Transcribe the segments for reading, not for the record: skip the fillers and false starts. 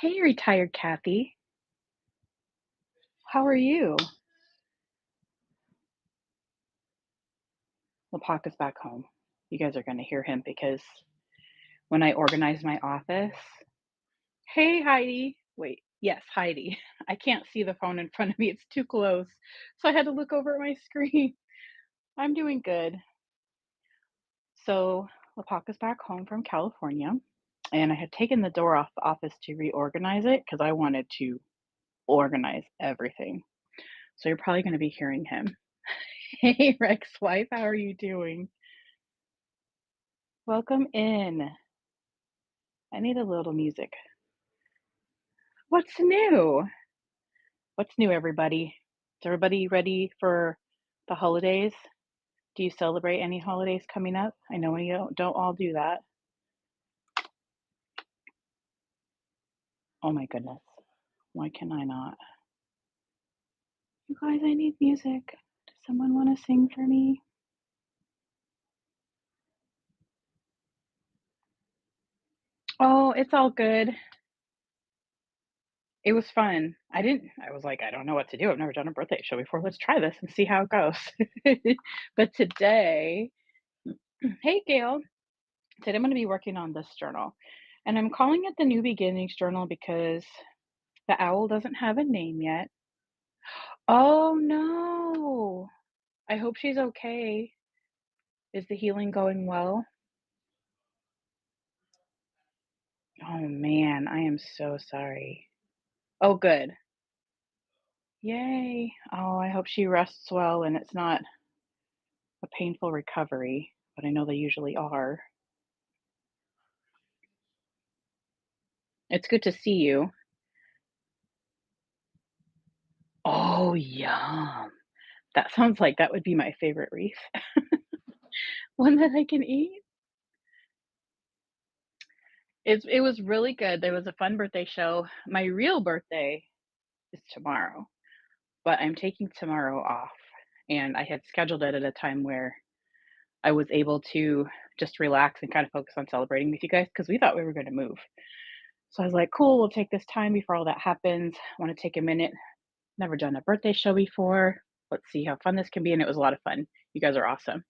Hey, retired Kathy. How are you? Lepak is back home. You guys are going to hear him because when I organized my office, hey, Heidi. Wait, yes, Heidi. I can't see the phone in front of me. It's too close. So I had to look over at my screen. I'm doing good. So Lepak is back home from California, and I had taken the door off the office to reorganize it because I wanted to organize everything. So you're probably going to be hearing him. Hey, Rex wife, how are you doing? Welcome in. I need a little music. What's new? What's new, everybody? Is everybody ready for the holidays? Do you celebrate any holidays coming up? I know we don't all do that. Oh my goodness. Why can I not? You guys, I need music. Does someone want to sing for me? Oh, it's all good. It was fun. I was like, I don't know what to do. I've never done a birthday show before. Let's try this and see how it goes. But today, hey, Gail. Today I'm going to be working on this journal. And I'm calling it the New Beginnings Journal because the owl doesn't have a name yet. Oh no. I hope she's okay. Is the healing going well? Oh man, I am so sorry. Oh, good. Yay. Oh, I hope she rests well and it's not a painful recovery, but I know they usually are. It's good to see you. Oh, yum. That sounds like that would be my favorite wreath. One that I can eat. It was really good. There was a fun birthday show. My real birthday is tomorrow, but I'm taking tomorrow off, and I had scheduled it at a time where I was able to just relax and kind of focus on celebrating with you guys because we thought we were gonna move. So I was like, "Cool, we'll take this time before all that happens. I wanna take a minute. Never done a birthday show before. Let's see how fun this can be," and it was a lot of fun. You guys are awesome.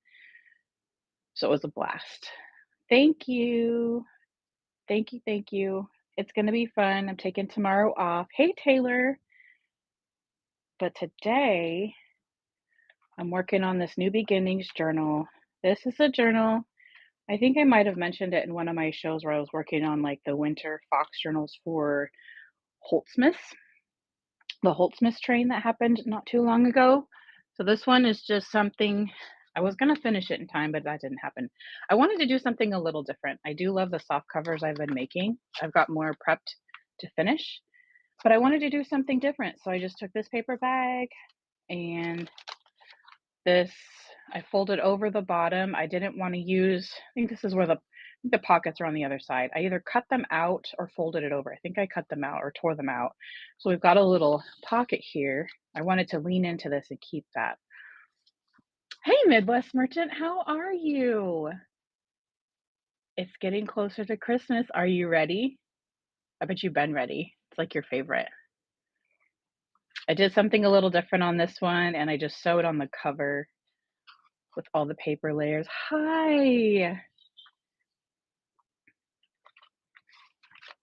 So it was a blast. Thank you. Thank you, thank you. It's gonna be fun. I'm taking tomorrow off. Hey, Taylor. But today I'm working on this New Beginnings journal. This is a journal. I think I might have mentioned it in one of my shows where I was working on like the winter fox journals for Holtzmas, the Holtzmas train that happened not too long ago. So this one is just something I was going to finish it in time, but that didn't happen. I wanted to do something a little different. I do love the soft covers I've been making. I've got more prepped to finish, but I wanted to do something different. So I just took this paper bag and this I folded over the bottom. I didn't want to use, I think this is where the pockets are on the other side. I either cut them out or folded it over. I think I cut them out or tore them out. So we've got a little pocket here. I wanted to lean into this and keep that. Hey, Midwest Merchant, how are you? It's getting closer to Christmas. Are you ready? I bet you've been ready. It's like your favorite. I did something a little different on this one and I just sewed on the cover with all the paper layers. Hi.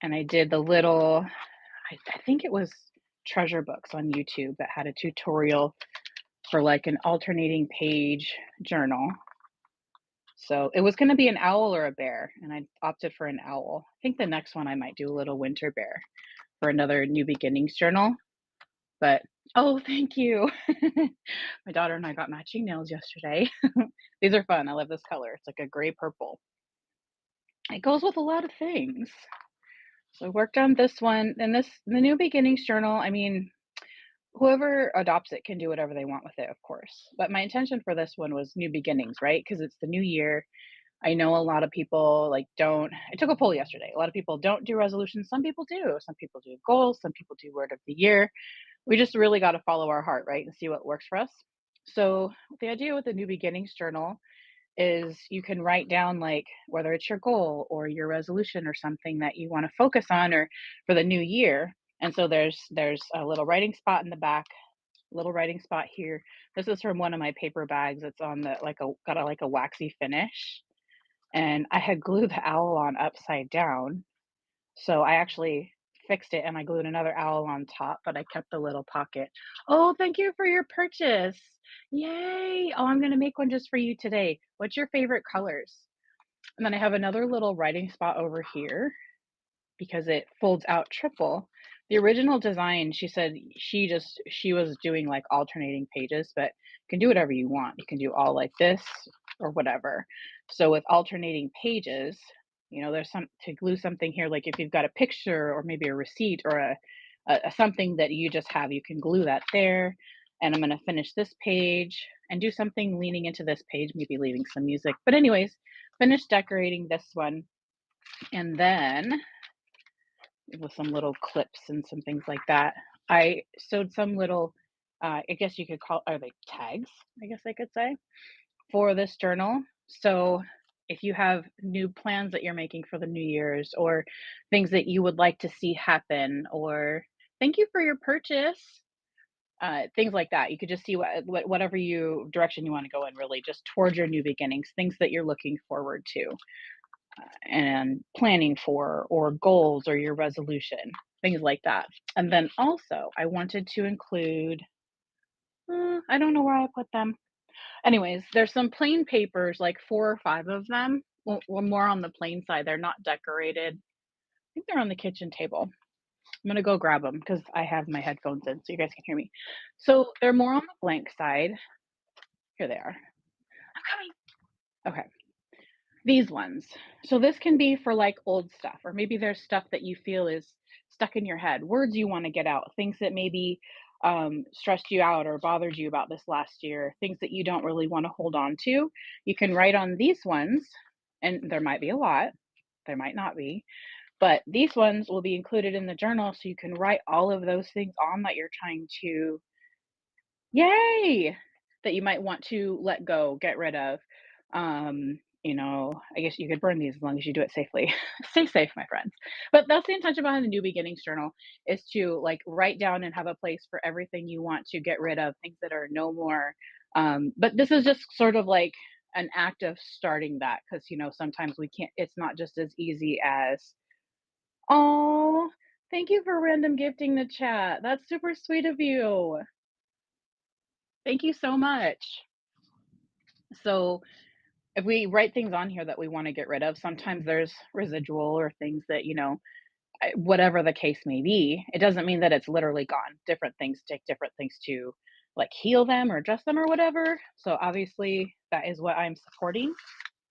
And I did the little, I think it was Treasure Books on YouTube that had a tutorial for like an alternating page journal. So it was going to be an owl or a bear, and I opted for an owl. I think the next one I might do a little winter bear for another New Beginnings journal. But oh, thank you. My daughter and I got matching nails yesterday. These are fun. I love this color. It's like a gray purple. It goes with a lot of things. So I worked on this one and the New Beginnings journal. I mean, whoever adopts it can do whatever they want with it, of course. But my intention for this one was new beginnings, right? Because it's the new year. I know a lot of people like don't. I took a poll yesterday. A lot of people don't do resolutions. Some people do. Some people do goals. Some people do word of the year. We just really got to follow our heart, right? And see what works for us. So the idea with the new beginnings journal is you can write down like whether it's your goal or your resolution or something that you want to focus on or for the new year. And so there's a little writing spot in the back, little writing spot here. This is from one of my paper bags. It's on the like a got a like a waxy finish. And I had glued the owl on upside down. So I actually fixed it and I glued another owl on top, but I kept the little pocket. Oh, thank you for your purchase. Yay. Oh, I'm going to make one just for you today. What's your favorite colors? And then I have another little writing spot over here because it folds out triple. The original design, she said she was doing like alternating pages, but you can do whatever you want. You can do all like this or whatever. So with alternating pages, there's some to glue something here, like if you've got a picture or maybe a receipt or a something that you just have, you can glue that there. And I'm going to finish this page and do something leaning into this page, maybe leaving some music. But anyways, finish decorating this one. And then with some little clips and some things like that. I sewed some little, I guess you could call, are they tags? I guess I could say for this journal. So if you have new plans that you're making for the New Year's or things that you would like to see happen, or thank you for your purchase, things like that, you could just see whatever you direction you want to go in, really, just towards your new beginnings, things that you're looking forward to and planning for, or goals, or your resolution, things like that. And then also, I wanted to include, I don't know where I put them. Anyways, there's some plain papers, like 4 or 5 of them. Well, more on the plain side. They're not decorated. I think they're on the kitchen table. I'm gonna go grab them because I have my headphones in so you guys can hear me. So they're more on the blank side. Here they are. I'm coming. Okay. These ones. So this can be for like old stuff, or maybe there's stuff that you feel is stuck in your head, words you want to get out, things that maybe stressed you out or bothered you about this last year, things that you don't really want to hold on to. You can write on these ones, and there might be a lot, there might not be, but these ones will be included in the journal. So you can write all of those things on that you're trying to, yay! That you might want to let go, get rid of. I guess you could burn these as long as you do it safely. Stay safe, my friends. But that's the intention behind the New Beginnings Journal, is to like write down and have a place for everything you want to get rid of, things that are no more. But this is just sort of like an act of starting that, because sometimes we can't. It's not just as easy as, oh, thank you for random gifting the chat. That's super sweet of you. Thank you so much. So, if we write things on here that we want to get rid of, sometimes there's residual or things that, whatever the case may be, it doesn't mean that it's literally gone. Different things take different things to like heal them or adjust them or whatever. So, obviously, that is what I'm supporting.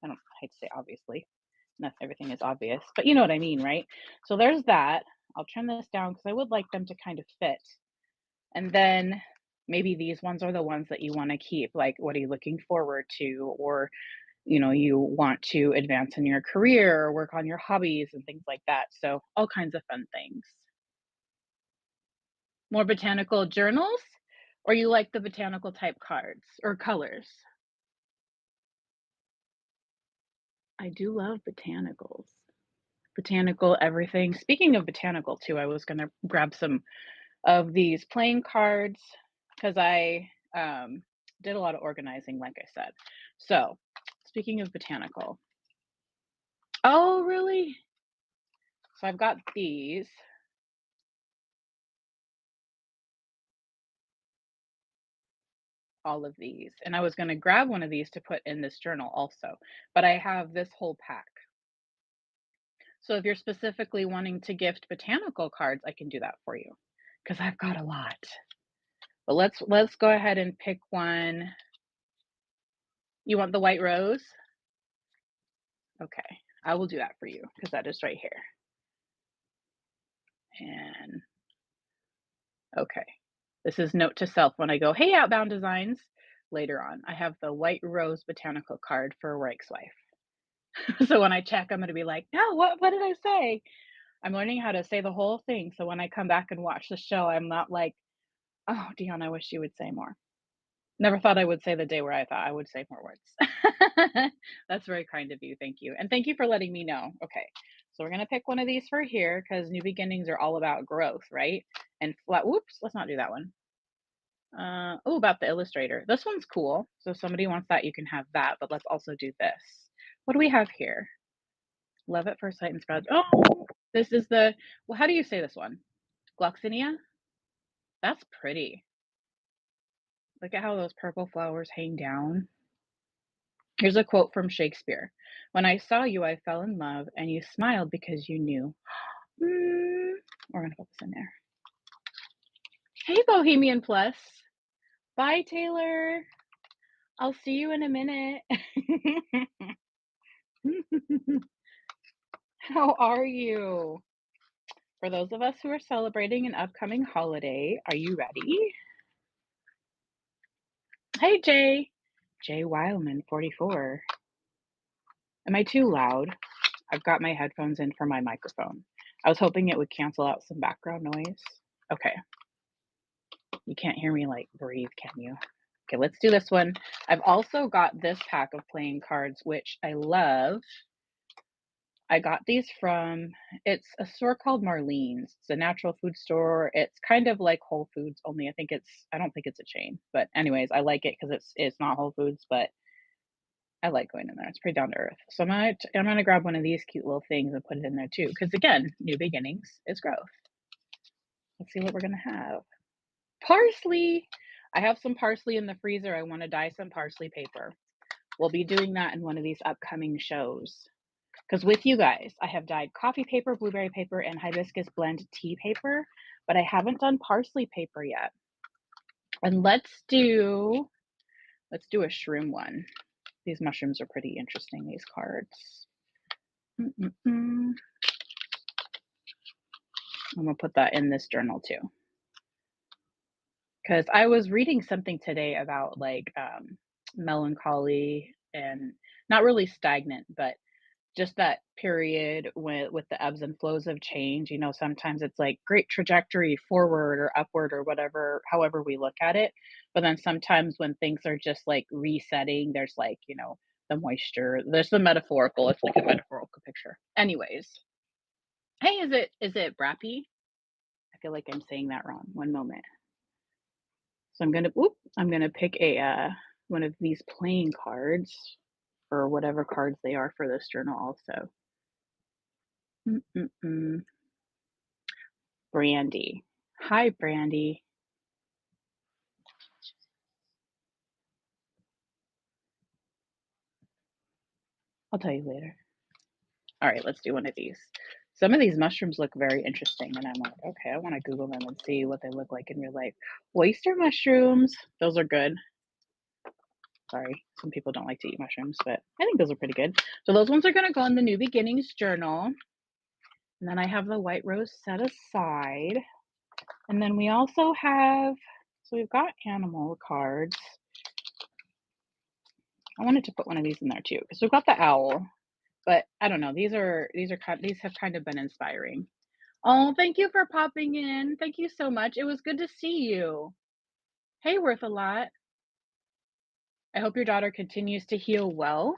I hate to say obviously, not everything is obvious, but you know what I mean, right? So, there's that. I'll trim this down because I would like them to kind of fit. And then maybe these ones are the ones that you want to keep. Like, what are you looking forward to? Or, you want to advance in your career or work on your hobbies and things like that. So, all kinds of fun things. More botanical journals? Or you like the botanical type cards or colors? I do love botanicals. Botanical everything. Speaking of botanical, too, I was going to grab some of these playing cards because I did a lot of organizing, like I said. So, speaking of botanical, oh, really? So, I've got these, all of these, and I was going to grab one of these to put in this journal also, but I have this whole pack. So, if you're specifically wanting to gift botanical cards, I can do that for you because I've got a lot. But let's go ahead and pick one. You want the white rose? Okay, I will do that for you because that is right here. And okay, this is note to self when I go, hey, Outbound Designs, later on. I have the white rose botanical card for Reich's wife. So when I check, I'm going to be like, no, what did I say? I'm learning how to say the whole thing. So when I come back and watch the show, I'm not like, oh, Dion, I wish you would say more. Never thought I would say the day where I thought I would say more words. That's very kind of you, thank you, and thank you for letting me know. Okay, so we're gonna pick one of these for here because new beginnings are all about growth, right? And flat whoops, let's not do that one. Oh, about the illustrator. This one's cool, so if somebody wants that, you can have that, but let's also do this. What do we have here? Love at first sight and sprout. Oh, this is the well, how do you say this one? Gloxinia? That's pretty. Look at how those purple flowers hang down. Here's a quote from Shakespeare. When I saw you, I fell in love, and you smiled because you knew. Mm, we're going to put this in there. Hey, Bohemian Plus. Bye, Taylor. I'll see you in a minute. How are you? For those of us who are celebrating an upcoming holiday, are you ready? Hey, Jay. Jay Wileman, 44. Am I too loud? I've got my headphones in for my microphone. I was hoping it would cancel out some background noise. Okay. You can't hear me like breathe, can you? Okay, let's do this one. I've also got this pack of playing cards, which I love. I got these from, it's a store called Marlene's. It's a natural food store. It's kind of like Whole Foods, only I don't think it's a chain. But anyways, I like it because it's not Whole Foods, but I like going in there. It's pretty down to earth. So I'm gonna grab one of these cute little things and put it in there too. Because again, new beginnings is growth. Let's see what we're gonna have. Parsley. I have some parsley in the freezer. I want to dye some parsley paper. We'll be doing that in one of these upcoming shows. Because with you guys, I have dyed coffee paper, blueberry paper, and hibiscus blend tea paper, but I haven't done parsley paper yet. And let's do a shroom one. These mushrooms are pretty interesting, these cards. I'm gonna put that in this journal too. Because I was reading something today about like melancholy and not really stagnant, but just that period with the ebbs and flows of change. You know, sometimes it's like great trajectory forward or upward or whatever, however we look at it. But then sometimes when things are just like resetting, there's like, the moisture, there's the metaphorical, it's like a metaphorical picture. Anyways, hey, is it Brappy? I feel like I'm saying that wrong. One moment. So I'm gonna pick a one of these playing cards or whatever cards they are for this journal also. Mm-mm-mm. Brandy. Hi, Brandy. I'll tell you later. All right, let's do one of these. Some of these mushrooms look very interesting, and I'm like, okay, I want to Google them and see what they look like in real life. Oyster mushrooms, those are good. Sorry, some people don't like to eat mushrooms, but I think those are pretty good. So those ones are going to go in the New Beginnings journal. And then I have the white rose set aside. And then we also have, so we've got animal cards. I wanted to put one of these in there too, because we've got the owl, but I don't know. These have kind of been inspiring. Oh, thank you for popping in. Thank you so much. It was good to see you. Hey, Worth a Lot. I hope your daughter continues to heal well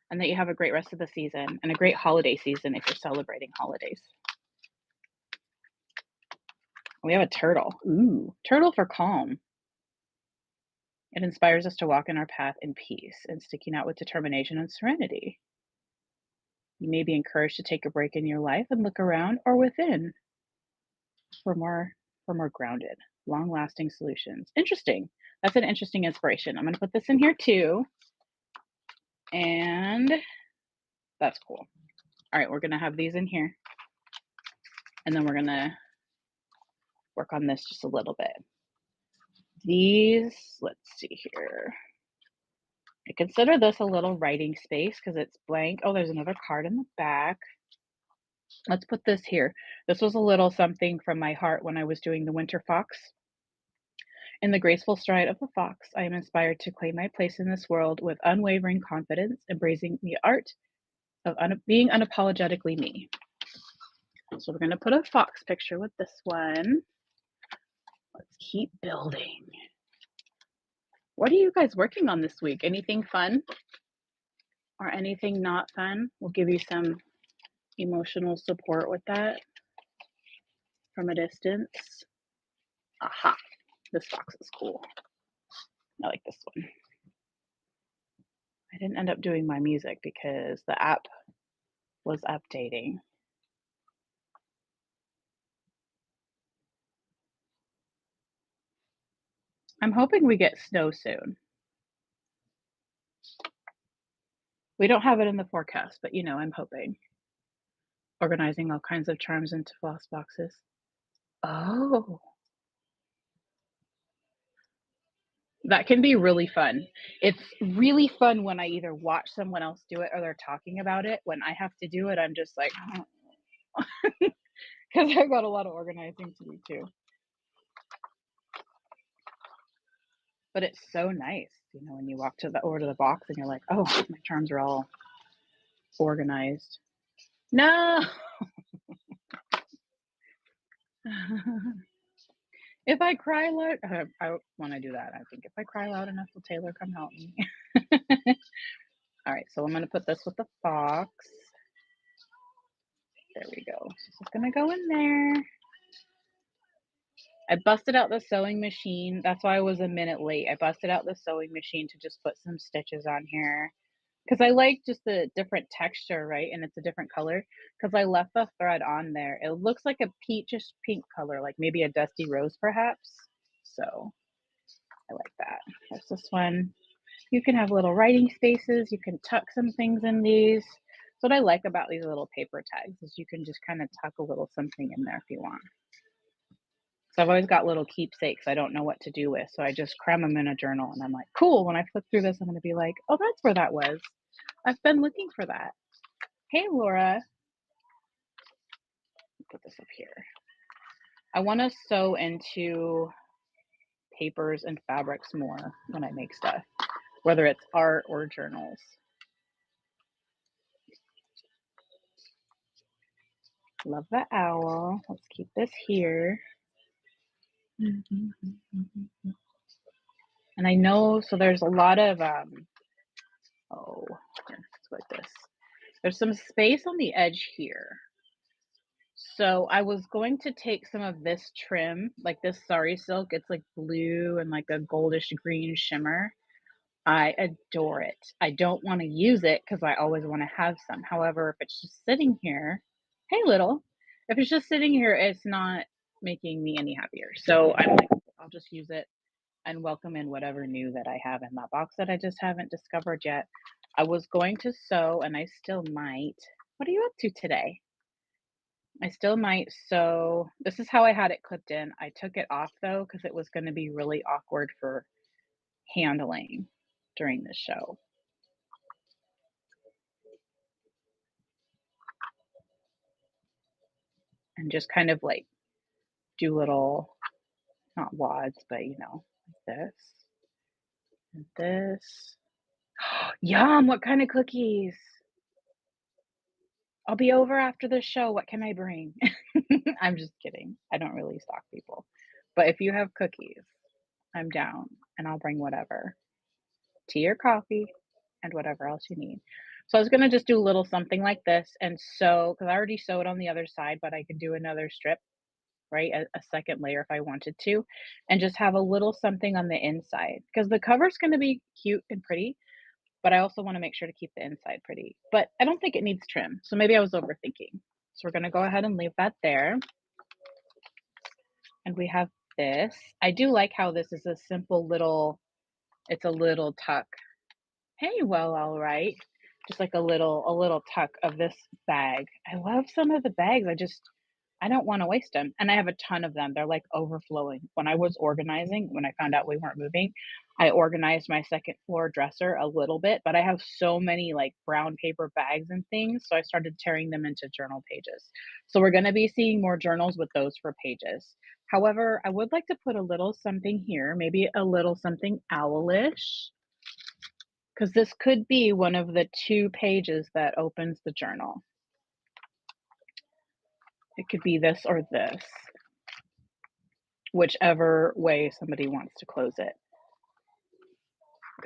and that you have a great rest of the season and a great holiday season if you're celebrating holidays. We have a turtle. Ooh, turtle for calm. It inspires us to walk in our path in peace and sticking out with determination and serenity. You may be encouraged to take a break in your life and look around or within for more grounded, long-lasting solutions. Interesting. That's an interesting inspiration. I'm going to put this in here too. And that's cool. All right, we're going to have these in here. And then we're going to work on this just a little bit. These, let's see here. I consider this a little writing space because it's blank. Oh, there's another card in the back. Let's put this here. This was a little something from my heart when I was doing the Winter Fox. In the graceful stride of the fox, I am inspired to claim my place in this world with unwavering confidence, embracing the art of being unapologetically me. So we're going to put a fox picture with this one. Let's keep building. What are you guys working on this week? Anything fun or anything not fun? We'll give you some emotional support with that from a distance. Aha, this box is cool. I like this one. I didn't end up doing my music because the app was updating. I'm hoping we get snow soon. We don't have it in the forecast, but I'm hoping. Organizing all kinds of charms into floss boxes. Oh, that can be really fun. It's really fun when I either watch someone else do it or they're talking about it. When I have to do it, I'm just like, because I've got a lot of organizing to do too. But it's so nice, when you walk over to the box and you're like, oh, my charms are all organized. No. If I cry loud, I want to do that. I think if I cry loud enough, will Taylor come help me? All right, so I'm going to put this with the fox. There we go. So this is going to go in there. I busted out the sewing machine. That's why I was a minute late. I busted out the sewing machine to just put some stitches on here because I like just the different texture, right? And it's a different color because I left the thread on there. It looks like a peachish pink color, like maybe a dusty rose perhaps. So I like that. There's this one. You can have little writing spaces. You can tuck some things in these. So what I like about these little paper tags is you can just kind of tuck a little something in there if you want. So I've always got little keepsakes I don't know what to do with. So I just cram them in a journal and I'm like, cool. When I flip through this, I'm going to be like, oh, that's where that was. I've been looking for that. Hey, Laura. Put this up here. I want to sew into papers and fabrics more when I make stuff, whether it's art or journals. Love the owl. Let's keep this here. And I know, so there's a lot of, let's like this. There's some space on the edge here. So I was going to take some of this trim, like this sari silk. It's like blue and like a goldish green shimmer. I adore it. I don't want to use it because I always want to have some. However, if it's just sitting here, hey, little, if it's just sitting here, it's not making me any happier. So I'm like, I'll just use it and welcome in whatever new that I have in that box that I just haven't discovered yet. I was going to sew, and I still might. What are you up to today? I still might sew. This is how I had it clipped in. I took it off though because it was going to be really awkward for handling during the show. And just kind of like do little, not wads, but like this and this. Yum! What kind of cookies? I'll be over after the show. What can I bring? I'm just kidding. I don't really stalk people. But if you have cookies, I'm down and I'll bring whatever. Tea or coffee and whatever else you need. So I was gonna just do a little something like this and sew, because I already sewed on the other side, but I could do another strip, right? A second layer if I wanted to, and just have a little something on the inside. Because the cover's gonna be cute and pretty, but I also wanna make sure to keep the inside pretty. But I don't think it needs trim, so maybe I was overthinking. So we're gonna go ahead and leave that there. And we have this. I do like how this is a simple little, it's a little tuck. Hey, well, all right. Just like a little tuck of this bag. I love some of the bags. I don't want to waste them. And I have a ton of them. They're like overflowing. When I was organizing, when I found out we weren't moving, I organized my second floor dresser a little bit, but I have so many like brown paper bags and things. So I started tearing them into journal pages. So we're going to be seeing more journals with those for pages. However, I would like to put a little something here, maybe a little something owlish, because this could be one of the two pages that opens the journal. It could be this or this, whichever way somebody wants to close it.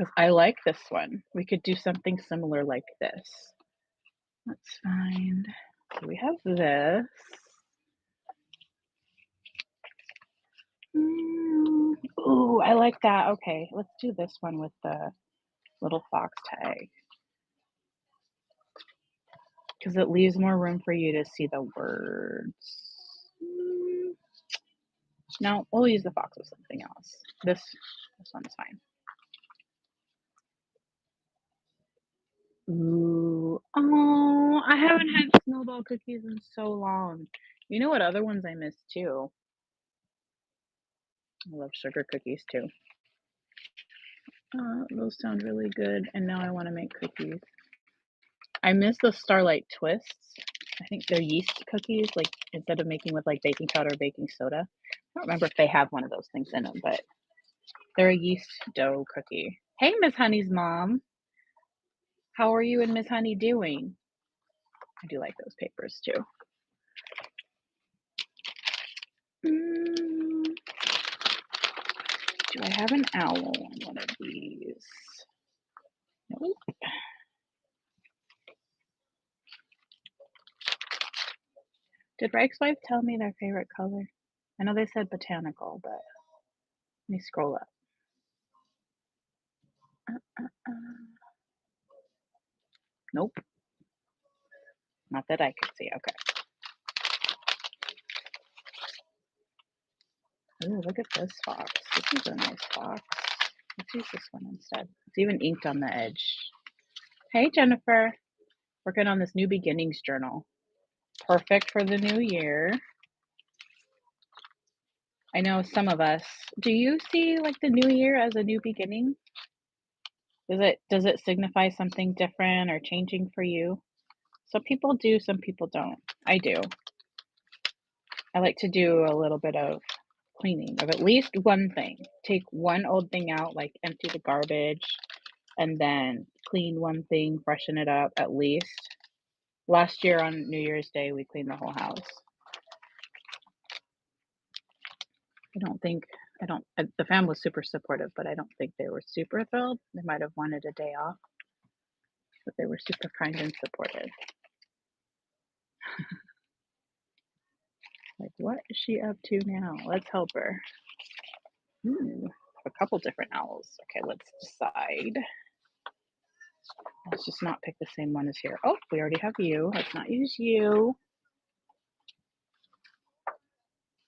because I like this one. We could do something similar like this. Let's find, so we have this. Ooh, I like that. Okay, let's do this one with the little fox tag because it leaves more room for you to see the words. No, we'll use the fox with something else. This one's fine. Ooh, oh, I haven't had snowball cookies in so long. You know what other ones I miss too? I love sugar cookies too. Those sound really good, and now I want to make cookies. I miss the Starlight Twists. I think they're yeast cookies, like instead of making with like baking powder or baking soda. I don't remember if they have one of those things in them, but they're a yeast dough cookie. Hey, Miss Honey's mom. How are you and Miss Honey doing? I do like those papers too. Do I have an owl on one of these? Nope. Did Rex's wife tell me their favorite color? I know they said botanical, but let me scroll up. Nope. Not that I could see. Okay. Ooh, look at this fox. This is a nice fox. Let's use this one instead. It's even inked on the edge. Hey, Jennifer. Working on this new beginnings journal. Perfect for the new year. I know some of us. Do you see like the new year as a new beginning? Does it signify something different or changing for you? Some people do, some people don't. I do. I like to do a little bit of cleaning of at least one thing. Take one old thing out, like empty the garbage, and then clean one thing, freshen it up at least. Last year on New Year's Day, we cleaned the whole house. The family was super supportive, but I don't think they were super thrilled. They might have wanted a day off, but they were super kind and supportive. Like, what is she up to now? Let's help her. A couple different owls. Okay, let's decide. Let's just not pick the same one as here. Oh, we already have you. Let's not use you.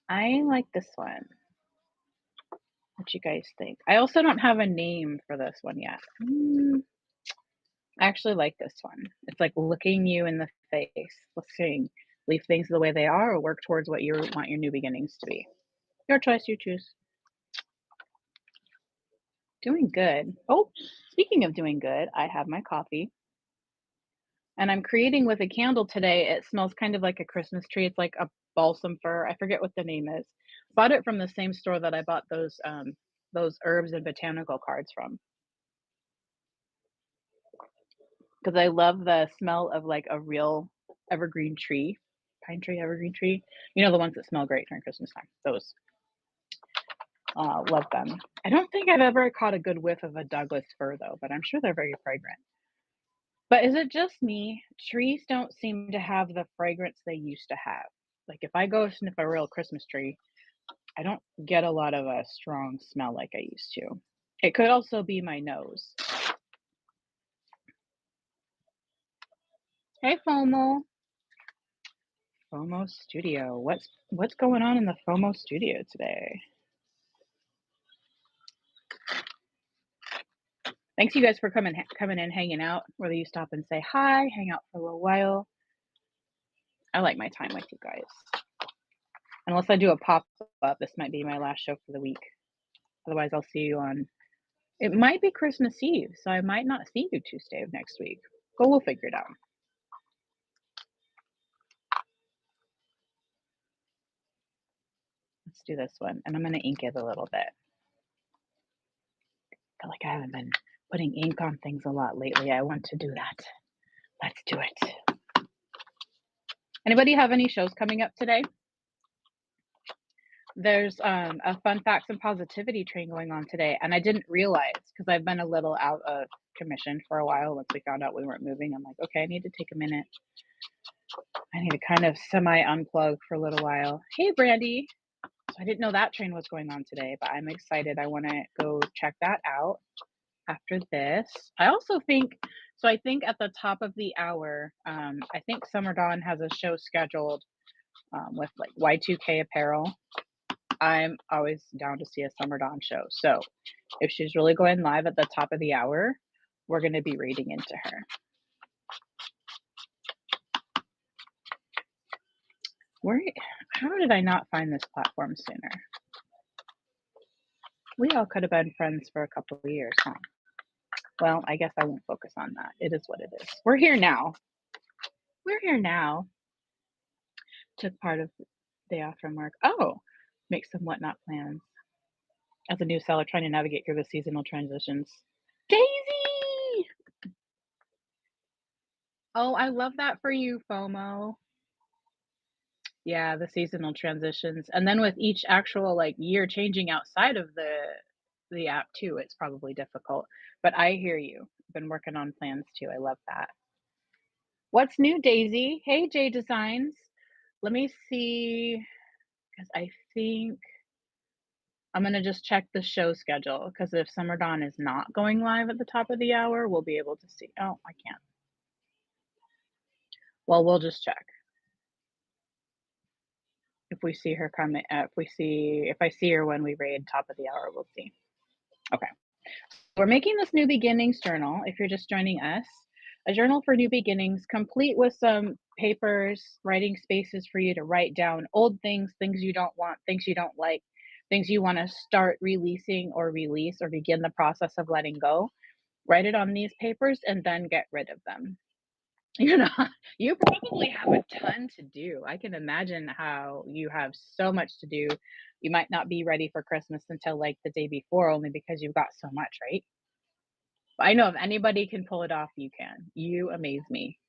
I like this one. What you guys think? I also don't have a name for this one yet. I actually like this one. It's like looking you in the face. Let's see. Leave things the way they are or work towards what you want your new beginnings to be. Your choice, you choose. Doing good. Oh, speaking of doing good, I have my coffee. And I'm creating with a candle today. It smells kind of like a Christmas tree. It's like a balsam fir. I forget what the name is. Bought it from the same store that I bought those herbs and botanical cards from. Because I love the smell of like a real evergreen tree, pine tree, evergreen tree. You know, the ones that smell great during Christmas time. Those. Love them. I don't think I've ever caught a good whiff of a Douglas fir though, but I'm sure they're very fragrant. But is it just me? Trees don't seem to have the fragrance they used to have. Like if I go sniff a real Christmas tree, I don't get a lot of a strong smell like I used to. It could also be my nose. Hey FOMO. FOMO Studio. What's going on in the FOMO Studio today? Thanks you guys for coming in, hanging out. Whether you stop and say hi, hang out for a little while. I like my time with you guys. Unless I do a pop-up, this might be my last show for the week. Otherwise, I'll see you on. It might be Christmas Eve, so I might not see you Tuesday of next week. But we'll figure it out. Let's do this one. And I'm going to ink it a little bit. I feel like I haven't been putting ink on things a lot lately. I want to do that. Let's do it. Anybody have any shows coming up today? There's, a fun facts and positivity train going on today, and I didn't realize because 'cause I've been a little out of commission for a while once we found out we weren't moving. I'm like, "Okay, I need to take a minute. I need to kind of semi-unplug for a little while." Hey, Brandy. So I didn't know that train was going on today, but I'm excited. I wanna go check that out after this. I also think I think at the top of the hour, I think Summer Dawn has a show scheduled, with, like, Y2K apparel. I'm always down to see a Summer Dawn show. So if she's really going live at the top of the hour, we're going to be reading into her. Where, how did I not find this platform sooner? We all could have been friends for a couple of years, huh? Well, I guess I won't focus on that. It is what it is. We're here now. We're here now. Took part of the day off from work. Oh, make some whatnot plans. As a new seller trying to navigate through the seasonal transitions. Daisy! Oh, I love that for you, FOMO. Yeah, the seasonal transitions, and then with each actual, like, year changing outside of the app too, it's probably difficult, but I hear you. Been working on plans too, I love that. What's new, Daisy? Hey, J Designs. Let me see, because I think I'm gonna just check the show schedule. Because if Summer Dawn is not going live at the top of the hour, we'll be able to see. Oh, I can't. Well, we'll just check. If we see her coming, if I see her when we raid top of the hour, we'll see. Okay. We're making this New Beginnings journal, if you're just joining us, a journal for new beginnings, complete with some papers, writing spaces for you to write down old things, things you don't want, things you don't like, things you want to start releasing or release or begin the process of letting go. Write it on these papers and then get rid of them. You know, you probably have a ton to do. I can imagine how you have so much to do. You might not be ready for Christmas until like the day before, only because you've got so much, right? I know if anybody can pull it off, you can. You amaze me.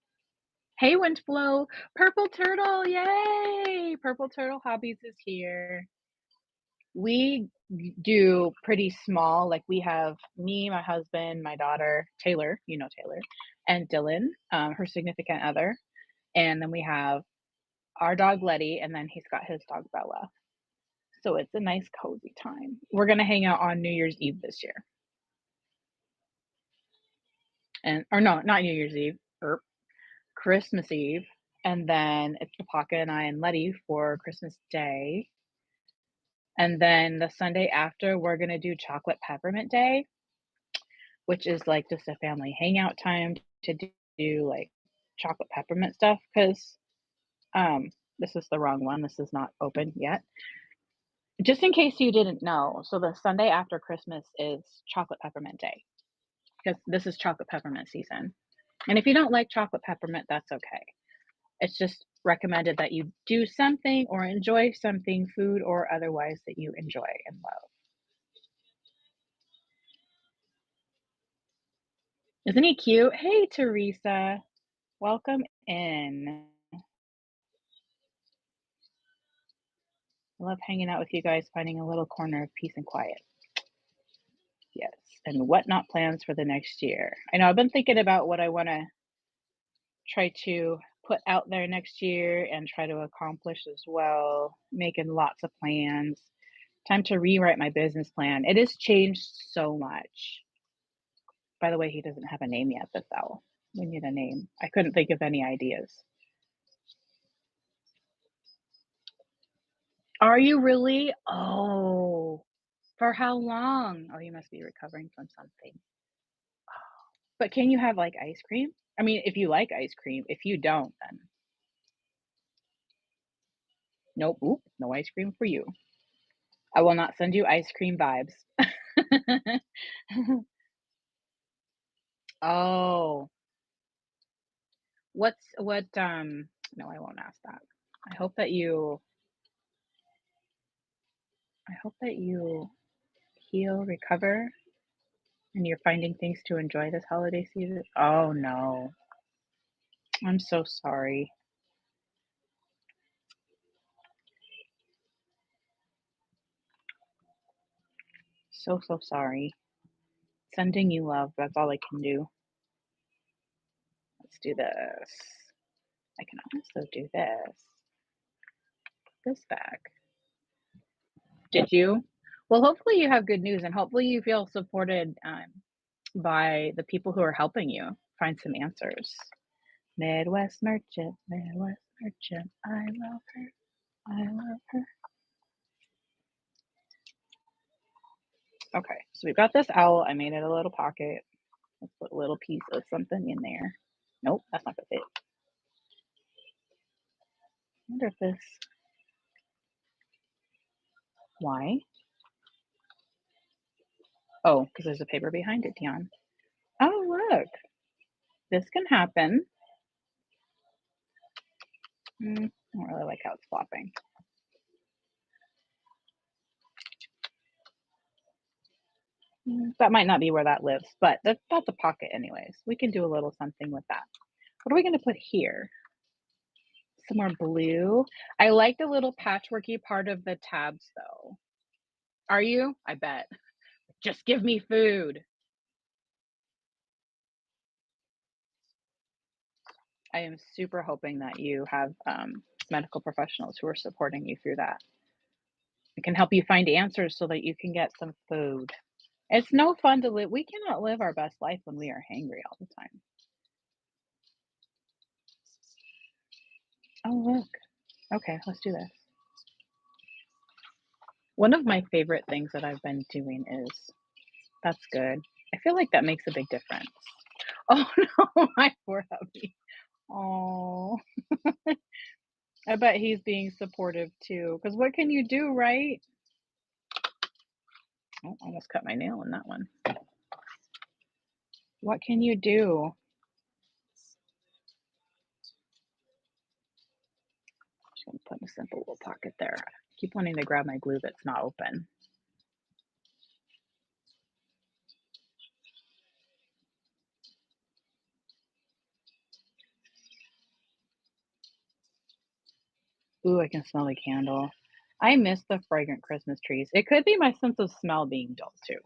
Hey, Windflow, Purple Turtle, yay! Purple Turtle Hobbies is here. We do pretty small, like we have me, my husband, my daughter, Taylor, you know Taylor, and Dylan, her significant other. And then we have our dog Letty, and then he's got his dog Bella. So it's a nice cozy time. We're gonna hang out on New Year's Eve this year. And or no, not New Year's Eve. Christmas Eve, and then it's the Pocket and I and Letty for Christmas Day. And then the Sunday after, we're gonna do Chocolate Peppermint Day, which is like just a family hangout time to do like chocolate peppermint stuff. Because this is the wrong one. This is not open yet. Just in case you didn't know, so the Sunday after Christmas is Chocolate Peppermint Day because this is chocolate peppermint season. And if you don't like chocolate peppermint, that's okay. It's just recommended that you do something or enjoy something, food or otherwise, that you enjoy and love. Isn't he cute? Hey, Teresa. Welcome in. I love hanging out with you guys, finding a little corner of peace and quiet. Yes. And what not plans for the next year? I know I've been thinking about what I want to try to put out there next year and try to accomplish as well, making lots of plans. Time to rewrite my business plan. It has changed so much. By the way, he doesn't have a name yet, this owl. We need a name. I couldn't think of any ideas. Are you really? Oh, for how long? Oh, you must be recovering from something. But can you have like ice cream? I mean, if you like ice cream, if you don't, then nope, oop, no ice cream for you. I will not send you ice cream vibes. Oh, no, I won't ask that. I hope that you I hope that you heal, recover, and you're finding things to enjoy this holiday season? Oh, no. I'm so sorry. so, so sorry. Sending you love, that's all I can do. Let's do this. I can also do this. This back. Did you? Well, hopefully you have good news and hopefully you feel supported by the people who are helping you find some answers. Midwest Merchant, I love her, I love her. Okay, so we've got this owl. I made it a little pocket. Let's put a little piece of something in there. Nope, that's not gonna fit. I wonder if this, why? Oh, because there's a paper behind it, Dion. Oh, look, this can happen. I don't really like how it's flopping. That might not be where that lives, but that's a pocket anyways. We can do a little something with that. What are we gonna put here? Some more blue. I like the little patchworky part of the tabs though. Are you? I bet. Just give me food. I am super hoping that you have medical professionals who are supporting you through that. It can help you find answers so that you can get some food. It's no fun to live. We cannot live our best life when we are hangry all the time. Oh, look. Okay, let's do this. One of my favorite things that I've been doing is that's good. I feel like that makes a big difference. Oh no, my poor hubby. Oh, I bet he's being supportive too. Because what can you do, right? Oh, almost cut my nail in that one. What can you do? Just gonna put in a simple little pocket there. I keep wanting to grab my glue that's not open. Ooh, I can smell the candle. I miss the fragrant Christmas trees. It could be my sense of smell being dull too.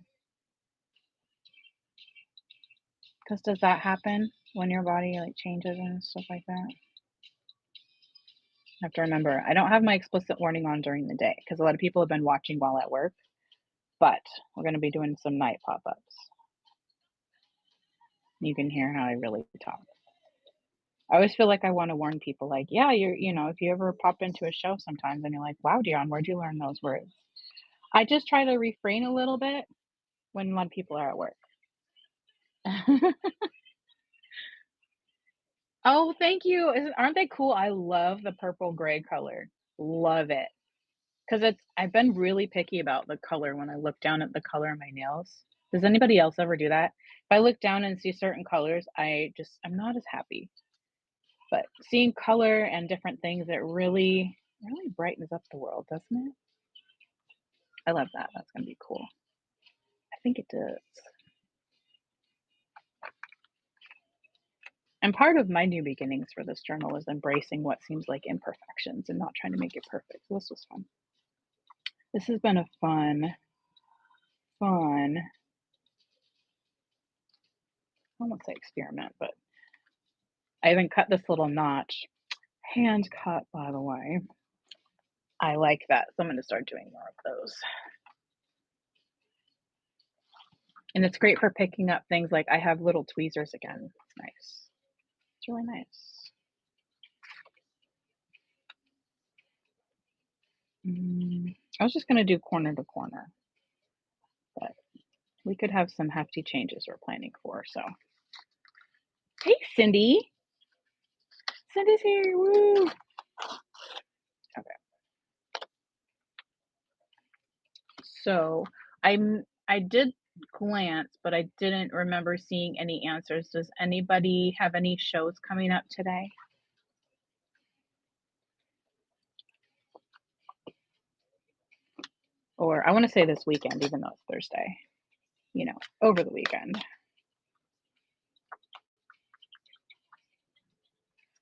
Because does that happen when your body like changes and stuff like that? I have to remember, I don't have my explicit warning on during the day because a lot of people have been watching while at work, but we're going to be doing some night pop-ups. You can hear how I really talk. I always feel like I want to warn people, like, yeah, if you ever pop into a show sometimes and you're like, wow, Dion, where'd you learn those words? I just try to refrain a little bit when a lot of people are at work. Oh, thank you. Aren't they cool? I love the purple gray color. Love it. Because I've been really picky about the color when I look down at the color of my nails. Does anybody else ever do that? If I look down and see certain colors, I'm not as happy. But seeing color and different things, it really brightens up the world, doesn't it? I love that. That's gonna be cool. I think it does. And part of my new beginnings for this journal is embracing what seems like imperfections and not trying to make it perfect. So this was fun. This has been a fun, I won't say experiment, but I even cut this little notch. Hand cut, by the way. I like that. So I'm going to start doing more of those. And it's great for picking up things like I have little tweezers again. It's nice. It's really nice. I was just going to do corner to corner, but we could have some hefty changes we're planning for. So, hey, Cindy. Cindy's here. Woo. Okay. So I did glance, but I didn't remember seeing any answers. Does anybody have any shows coming up today? Or I want to say this weekend, even though it's Thursday, over the weekend.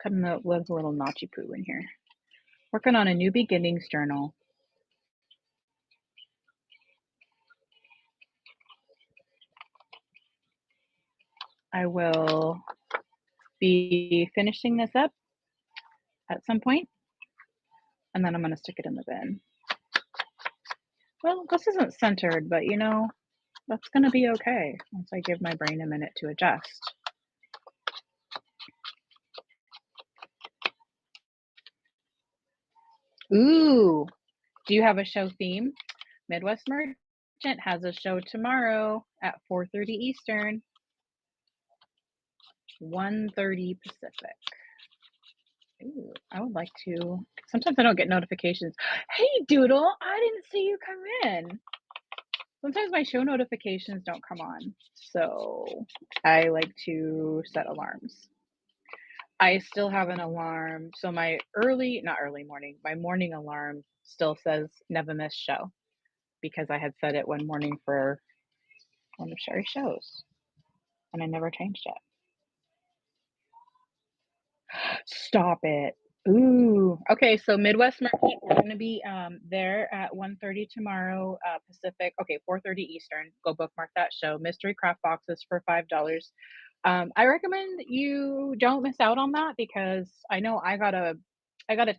Cutting the little notchy poo in here. Working on a new beginnings journal. I will be finishing this up at some point, and then I'm gonna stick it in the bin. Well, this isn't centered, but that's gonna be okay once I give my brain a minute to adjust. Ooh, do you have a show theme? Midwest Merchant has a show tomorrow at 4:30 Eastern, 1:30 Pacific. Ooh, I would like to. Sometimes I don't get notifications. Hey, Doodle, I didn't see you come in. Sometimes my show notifications don't come on, so I like to set alarms. I still have an alarm. So my not early morning, my morning alarm still says never miss show because I had set it one morning for one of Sherry's shows and I never changed it. Stop it. Ooh. Okay, so Midwest Market, we're gonna be there at 1:30 tomorrow, Pacific. Okay, 4:30 Eastern. Go bookmark that show. Mystery craft boxes for $5. I recommend you don't miss out on that because I know I got a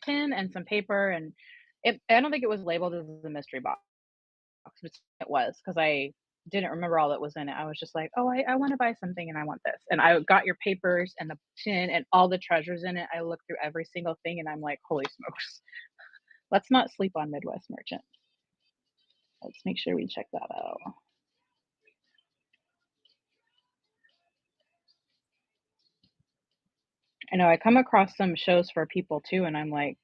tin and some paper and I don't think it was labeled as a mystery box, which it was because I didn't remember all that was in it. I was just like, "Oh, I wanna buy something and I want this." And I got your papers and the tin and all the treasures in it. I looked through every single thing and I'm like, "Holy smokes. Let's not sleep on Midwest Merchant. Let's make sure we check that out." I know I come across some shows for people too, and I'm like,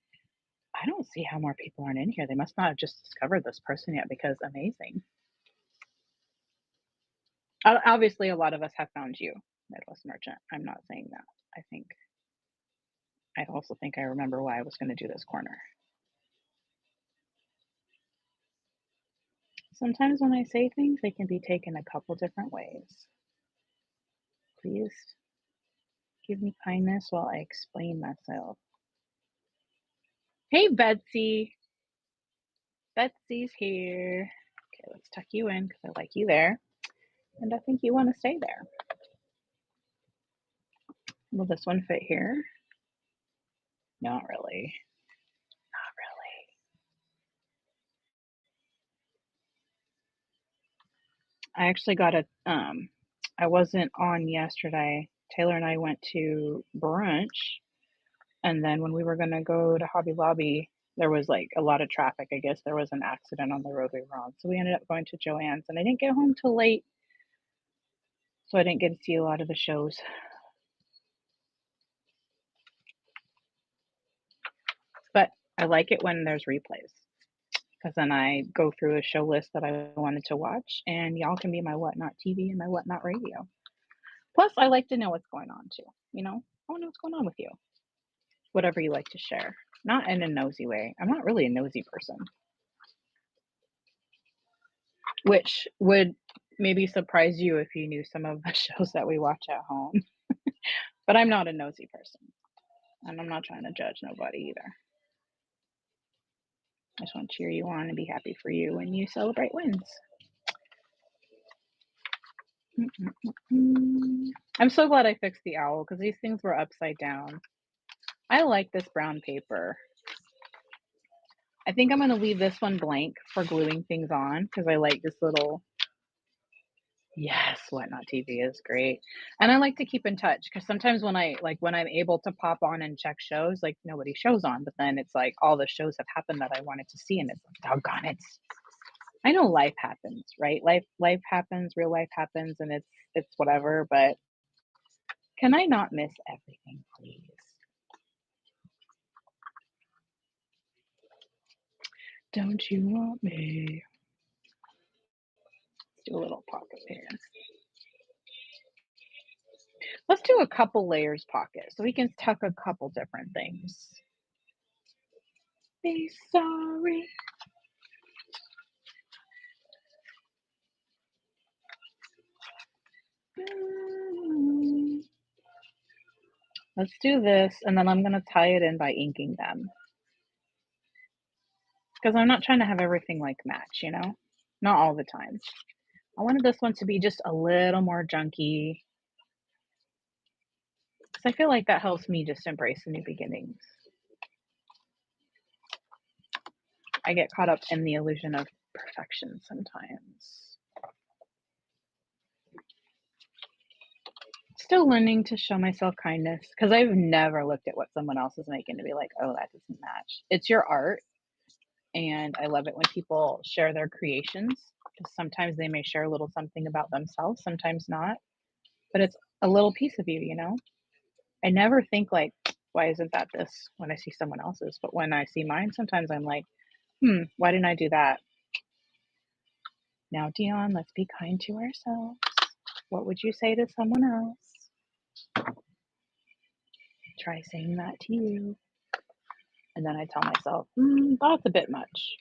"I don't see how more people aren't in here. They must not have just discovered this person yet because amazing." Obviously, a lot of us have found you, Midwest Merchant. I'm not saying that. I also think I remember why I was gonna do this corner. Sometimes when I say things, they can be taken a couple different ways. Please give me kindness while I explain myself. Hey, Betsy. Betsy's here. Okay, let's tuck you in because I like you there. And I think you want to stay there. Will this one fit here? Not really. Not really. I actually got I wasn't on yesterday. Taylor and I went to brunch. And then when we were gonna go to Hobby Lobby, there was, like, a lot of traffic, I guess there was an accident on the road we were on, so we ended up going to Joann's, and I didn't get home till late, so I didn't get to see a lot of the shows. But I like it when there's replays, because then I go through a show list that I wanted to watch, and y'all can be my Whatnot TV and my Whatnot Radio. Plus, I like to know what's going on too, you know? I wanna know what's going on with you, whatever you like to share. Not in a nosy way. I'm not really a nosy person. Which would maybe surprise you if you knew some of the shows that we watch at home. But I'm not a nosy person, and I'm not trying to judge nobody either. I just want to cheer you on and be happy for you when you celebrate wins. Mm. I'm so glad I fixed the owl because these things were upside down. I like this brown paper. I think I'm gonna leave this one blank for gluing things on because I like this little. Yes, Whatnot TV is great. And I like to keep in touch because sometimes when I'm able to pop on and check shows, like nobody shows on, but then it's like all the shows have happened that I wanted to see and it's like, doggone it. I know life happens, right? Life happens, real life happens, and it's whatever, but can I not miss everything, please? Don't you want me? Let's do a little pocket here. Let's do a couple layers pocket so we can tuck a couple different things. Be sorry. Let's do this, and then I'm gonna tie it in by inking them. Because I'm not trying to have everything, like, match, you know? Not all the time. I wanted this one to be just a little more junky, 'Cause I feel like that helps me just embrace the new beginnings. I get caught up in the illusion of perfection sometimes. Still learning to show myself kindness because I've never looked at what someone else is making to be like, "Oh, that doesn't match." It's your art, and I love it when people share their creations, because sometimes they may share a little something about themselves, sometimes not, but it's a little piece of you, you know? I never think like, "Why isn't that this?" when I see someone else's, but when I see mine, sometimes I'm like, "Hmm, why didn't I do that?" Now, Dion, let's be kind to ourselves. What would you say to someone else? Try saying that to you. And then I tell myself, that's a bit much,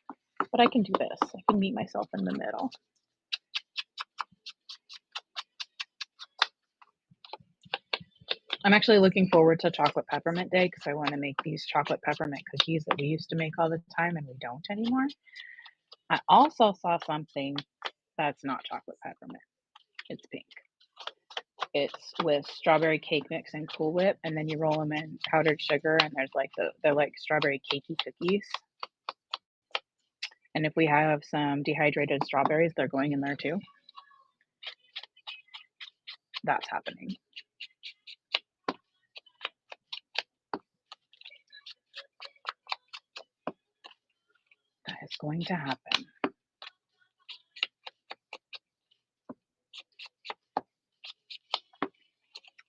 but I can do this. I can meet myself in the middle. I'm actually looking forward to chocolate peppermint day because I want to make these chocolate peppermint cookies that we used to make all the time and we don't anymore. I also saw something that's not chocolate peppermint. It's pink. It's with strawberry cake mix and Cool Whip, and then you roll them in powdered sugar, and there's like they're like strawberry cakey cookies. And if we have some dehydrated strawberries, they're going in there too. That's happening. That is going to happen.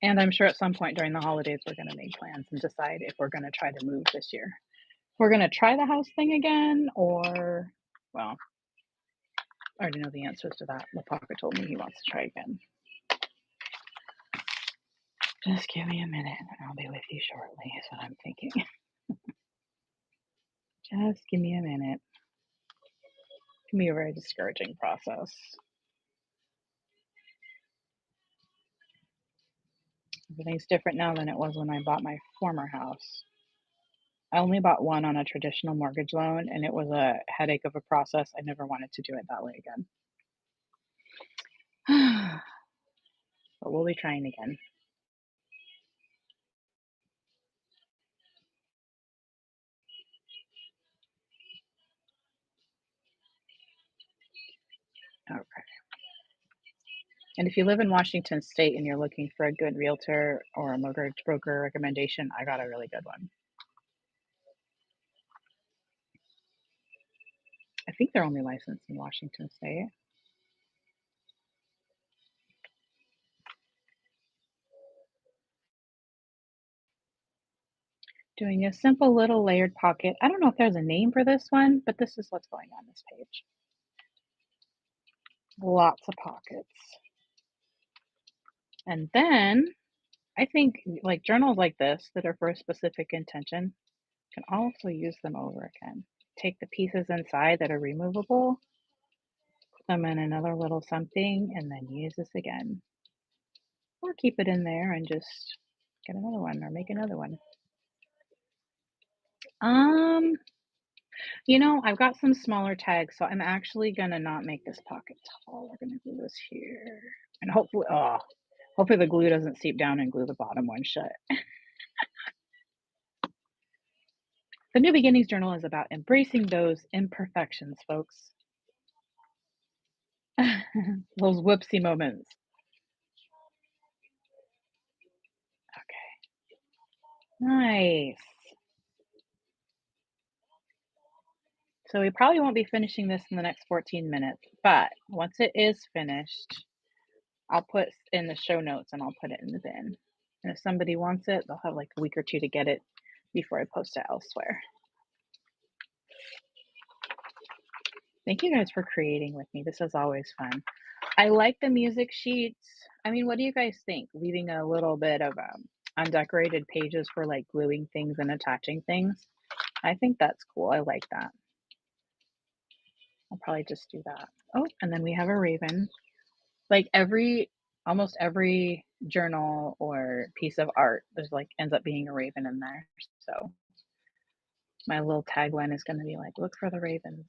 And I'm sure at some point during the holidays, we're going to make plans and decide if we're going to try to move this year. We're going to try the house thing again, or, well, I already know the answers to that. Lapaka told me he wants to try again. Just give me a minute and I'll be with you shortly, is what I'm thinking. Just give me a minute. It can be a very discouraging process. Everything's different now than it was when I bought my former house. I only bought one on a traditional mortgage loan, and it was a headache of a process. I never wanted to do it that way again. But we'll be trying again. Okay. And if you live in Washington State and you're looking for a good realtor or a mortgage broker recommendation, I got a really good one. I think they're only licensed in Washington State. Doing a simple little layered pocket. I don't know if there's a name for this one, but this is what's going on this page. Lots of pockets. And then I think like journals like this that are for a specific intention can also use them over again. Take the pieces inside that are removable, put them in another little something, and then use this again. Or keep it in there and just get another one or make another one. Um, I've got some smaller tags, so I'm actually gonna not make this pocket tall. We're gonna glue this here. And hopefully the glue doesn't seep down and glue the bottom one shut. The New Beginnings Journal is about embracing those imperfections, folks. Those whoopsie moments. Okay, nice. So we probably won't be finishing this in the next 14 minutes, but once it is finished, I'll put in the show notes and I'll put it in the bin. And if somebody wants it, they'll have like a week or two to get it before I post it elsewhere. Thank you guys for creating with me. This is always fun. I like the music sheets. I mean, what do you guys think? Leaving a little bit of undecorated pages for like gluing things and attaching things. I think that's cool. I like that. I'll probably just do that. Oh, and then we have a raven. Like almost every journal or piece of art, there's like ends up being a raven in there. So my little tagline is going to be like, look for the ravens.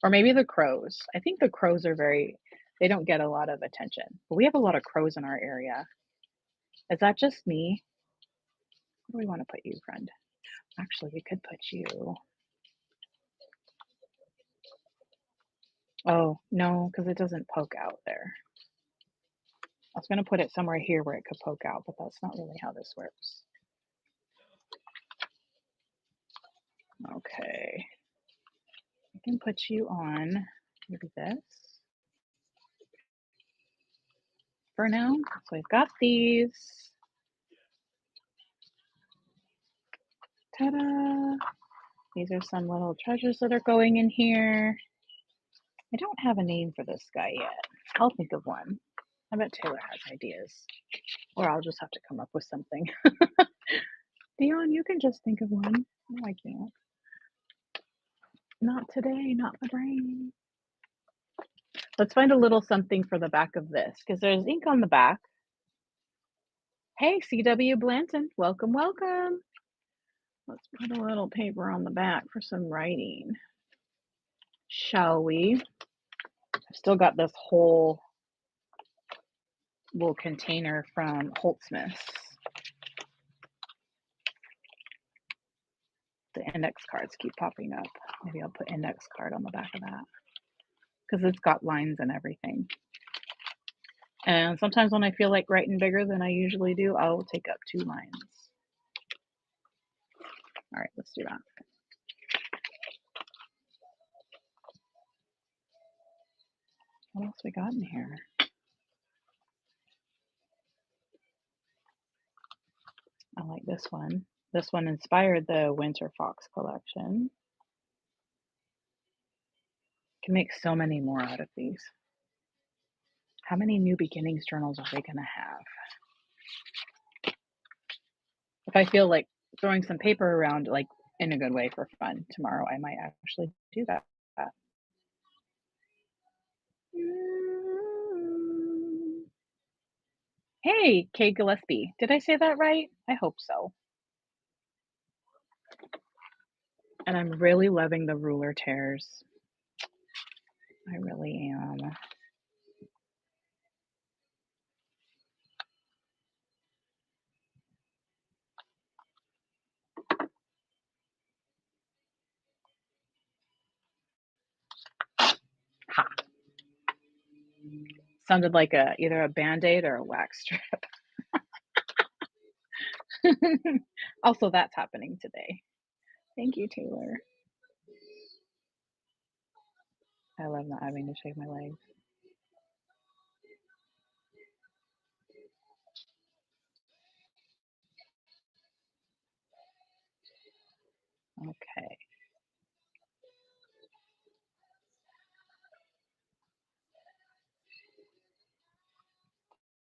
Or maybe the crows. I think the crows they don't get a lot of attention. But we have a lot of crows in our area. Is that just me? Where do we want to put you, friend? Actually, we could put you. Oh, no, because it doesn't poke out there. I was going to put it somewhere here where it could poke out, but that's not really how this works. Okay. I can put you on maybe this for now. So we've got these. Ta-da! These are some little treasures that are going in here. I don't have a name for this guy yet. I'll think of one. I bet Taylor has ideas. Or I'll just have to come up with something. Dion, you can just think of one. No, I can't. Not today, not the brain. Let's find a little something for the back of this, because there's ink on the back. Hey, C.W. Blanton, welcome, welcome. Let's put a little paper on the back for some writing. Shall we? I've still got this whole little container from Holtzman's. The index cards keep popping up. Maybe I'll put index card on the back of that because it's got lines and everything. And sometimes when I feel like writing bigger than I usually do, I'll take up 2 lines. All right, let's do that. What else we got in here? I like this one. This one inspired the Winter Fox collection. Can make so many more out of these. How many New Beginnings journals are they gonna have? If I feel like throwing some paper around, like in a good way for fun tomorrow, I might actually do that. Hey, Kay Gillespie. Did I say that right? I hope so. And I'm really loving the ruler tears. I really am. Ha. Sounded like either a Band-Aid or a wax strip. Also, that's happening today. Thank you, Taylor. I love not having to shave my legs. Okay.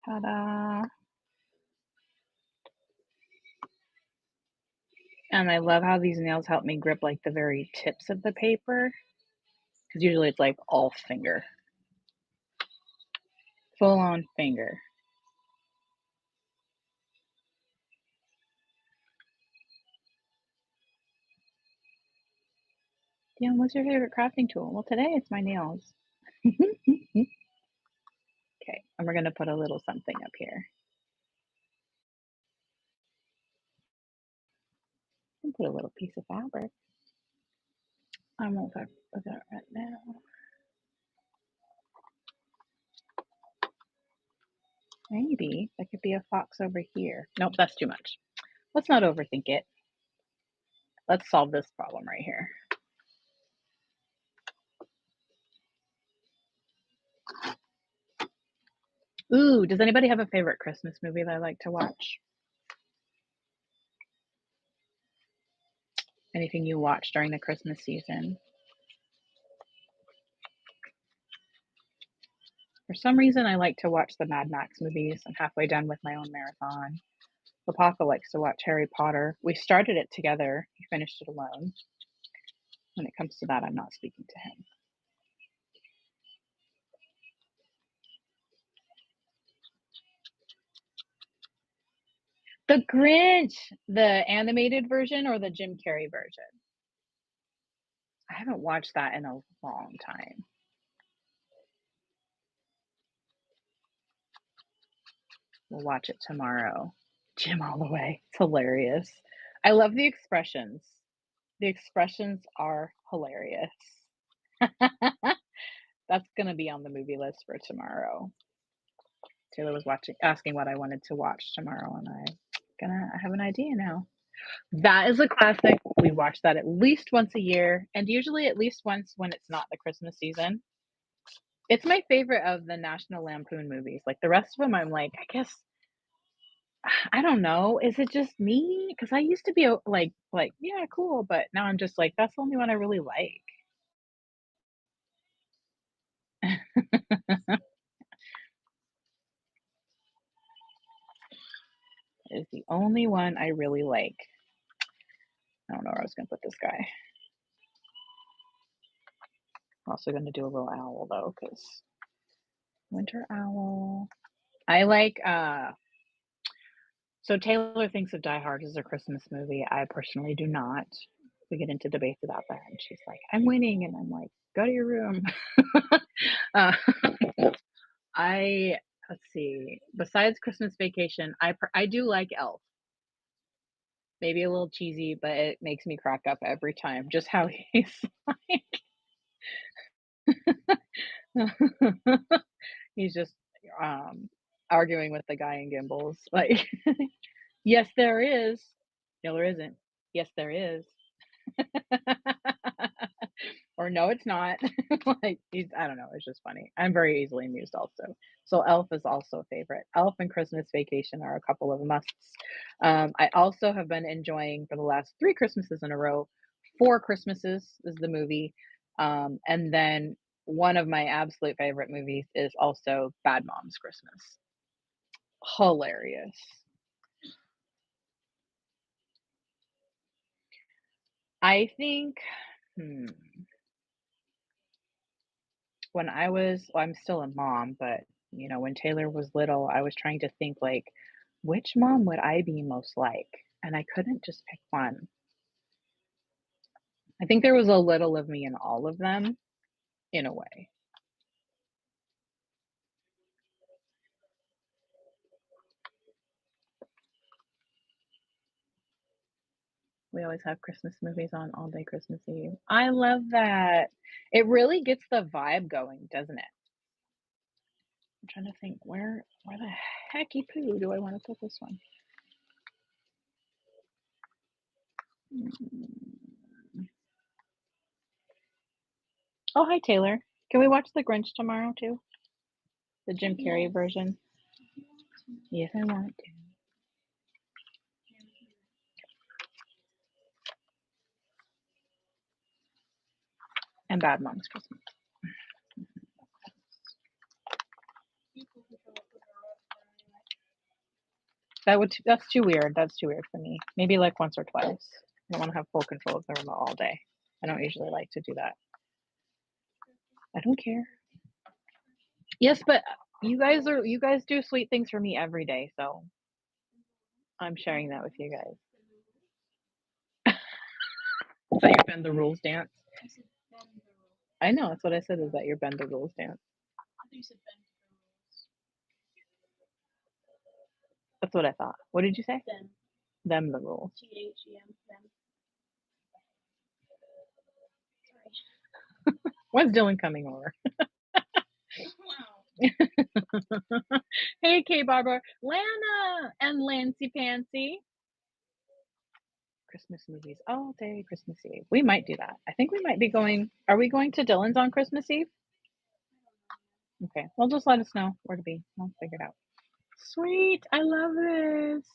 Ta-da. And I love how these nails help me grip like the very tips of the paper, because usually it's like all finger. Full on finger. Dion, what's your favorite crafting tool? Well, today it's my nails. Okay, and we're gonna put a little something up here. And put a little piece of fabric. I won't put that right now. Maybe that could be a fox over here. Nope, that's too much. Let's not overthink it. Let's solve this problem right here. Ooh, does anybody have a favorite Christmas movie that I like to watch? Anything you watch during the Christmas season? For some reason, I like to watch the Mad Max movies. I'm halfway done with my own marathon. Papa likes to watch Harry Potter. We started it together. He finished it alone. When it comes to that, I'm not speaking to him. The Grinch, the animated version or the Jim Carrey version? I haven't watched that in a long time. We'll watch it tomorrow. Jim all the way. It's hilarious. I love the expressions. The expressions are hilarious. That's gonna be on the movie list for tomorrow. Taylor was asking what I wanted to watch tomorrow, and I have an idea now. That is a classic. We watch that at least once a year, and usually at least once when it's not the Christmas season. It's my favorite of the National Lampoon movies. Like, the rest of them, I'm like, I guess I don't know. Is it just me? Because I used to be like, "Yeah, cool," but now I'm just like, "That's the only one I really like." Is the only one I really like. I don't know where I was gonna put this guy. I'm also gonna do a little owl, though, because winter owl. I like, so Taylor thinks of Die Hard as a Christmas movie. I personally do not. We get into debates about that, and she's like, "I'm winning," and I'm like, "Go to your room." Uh, I let's see. Besides Christmas Vacation, I do like Elf. Maybe a little cheesy, but it makes me crack up every time. Just how he's like, he's just um arguing with the guy in Gimbals. Like, yes, there is. No, there isn't. Yes, there is. Or no, it's not. Like, I don't know, it's just funny. I'm very easily amused also. So Elf is also a favorite. Elf and Christmas Vacation are a couple of musts. I also have been enjoying for the last 3 Christmases in a row, 4 Christmases is the movie. And then one of my absolute favorite movies is also Bad Moms Christmas. Hilarious. I think, hmm, when I'm still a mom, but, when Taylor was little, I was trying to think, like, which mom would I be most like? And I couldn't just pick one. I think there was a little of me in all of them, in a way. We always have Christmas movies on all day Christmas Eve. I love that. It really gets the vibe going, doesn't it? I'm trying to think where the hecky poo do I want to put this one? Mm. Oh, hi Taylor. Can we watch The Grinch tomorrow too? The Jim Carrey version? Yes, I want to. And Bad Moms Christmas. That's too weird. That's too weird for me. Maybe like once or twice. I don't want to have full control of the remote all day. I don't usually like to do that. I don't care. Yes, but you guys do sweet things for me every day, so I'm sharing that with you guys. Is that your bend the rules dance? I know, that's what I said, is that your bend the rules dance. That's what I thought. What did you say? Them the rules. When's Dylan coming over? Hey, K Barber, Lana and Lancy Pansy. Christmas movies all day, Christmas Eve. We might do that. I think we might be going. Are we going to Dylan's on Christmas Eve? Okay. Well, just let us know where to be. We'll figure it out. Sweet. I love this.